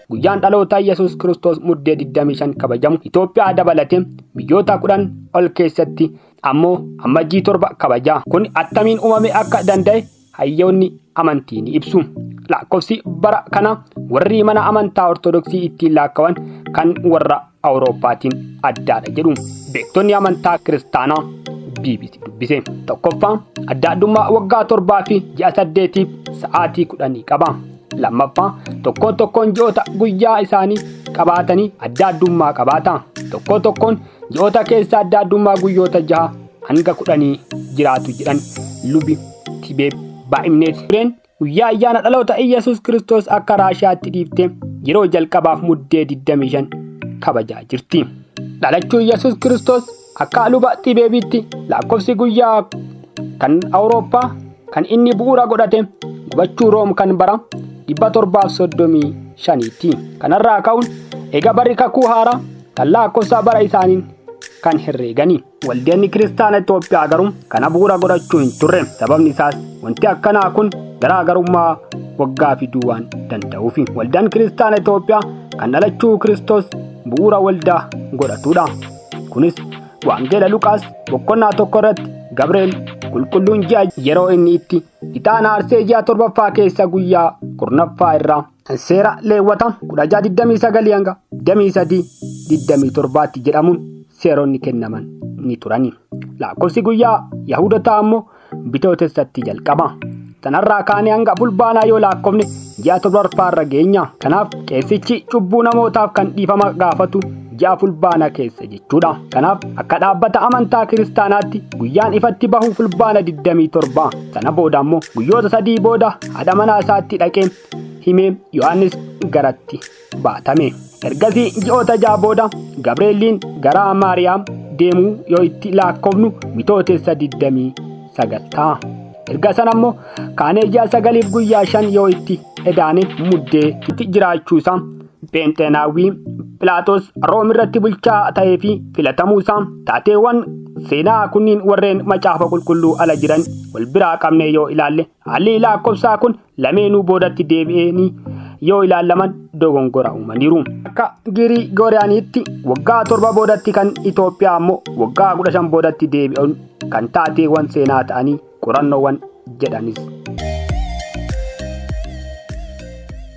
Guyyaan dhaloota Yesuus Kiristoos muddee 25 kabajamu Itoophiyaa dabalatee biyyoota 10 ol keessatti ammoo amajjii 7 kabajaa. Kun attamiin uumame akka danda'e hayyoonni amantii ni ibsu. Lakkoofsi bara kana warri mana amantaa Ortodoksii ittiin laakkawan kan warra Awurooppaatiin addaadha jedhu beektonni amantaa kiristaanaa BBC dubbise. Tokkoffaa adda addummaa waggaa 7 fi ji'a 8 sa'aatii 10 qaba. Lammaffaa tokkoon ji'oota guyyaa isaanii qabaatanii adda addummaa qabaata. Tokkoon ji'oota keessa adda addummaa guyyoota 6 hanga 10 jiraatu jedhan lubi Tibeeb Baa'imneet. Guyyaa ayyaana dhaloota Yesuus Kiristoos akka Raashiyaatti dhiiftee yeroo jalqabaaf muddee 25 kabajaa jirti. Dhalachuu Yesuus Kiristoos akka luba Tibeebitti lakkoofsi guyyaa kan Awurooppaa kan inni bu'uura godhate gubachuu Room kan bara 735 kanarraa ka'uun eega barri kakuu haaraa kan lakkoofsa bara isaaniin kan herreegani. Waldeenni kiristaana Itoophiyaa garuu kana bu'uura godhachuu hin turre. Sababni isaas wanti akkanaa kun garaagarummaa waggaa fiduu waan danda'uufi. Waldaan kiristaana Itoophiyaa kan dhalachuu Kiristoos bu'uura waldaa godhatudha. Kunis Wangeela Luqaas boqonnaa 1 irratti Gabriel qulqulluun ji'a yeroo inni itti ixaana aarsee ji'a 7ffaa keessa guyyaa 10ffaa irraa seera Leewwata 16:29 hanga 23:27 jedhamuun seeronni kennaman ni turani. Lakkoofsi guyyaa Yahudotaa ammoo Bitootessatti jalqaba. Sanarraa kaanee hanga fulbaanaa yoo lakkoofne ji'a 7ffaa irra geenya. Kanaaf qeessichi cubbuu namootaaf kan dhiifama gaafatu ji'a fulbaana keessa jechuudha. Kanaaf akka dhaabbata amantaa kiristaanaatti guyyaan ifatti bahu fulbaana 27. Sana booda ammoo guyyoota 3 booda haadha manaa isaatti dhaqee himee Yohaannis garatti baatame. Ergasii ji'oota 6 booda Gabrieliin gara Maariyaam deemuu yoo itti lakkoofnu Bitootessa 29 ta'a. Erga sana ammoo kaanee ji'a 9f guyyaa 5 yoo itti edaane muddee itti jiraachuusaa Pheenxenaawii Pilaatos Room irratti bulchaa ta'ee fi filatamuusaa taateewwan seenaa kunniin warreen macaafa qulqulluu ala jiran wal biraa qabne yoo ilaalle haalli lakkoofsaa kun lameenuu boodatti deebi'anii yoo ilaallaman dogongora uumaniiru. Akka Girigooriyaaniitti waggaa 7 boodatti kan Itoophiyaa ammoo waggaa 15 boodatti deebi'uun kan taateewwan seenaa ta'anii qorannoowwan jedhanis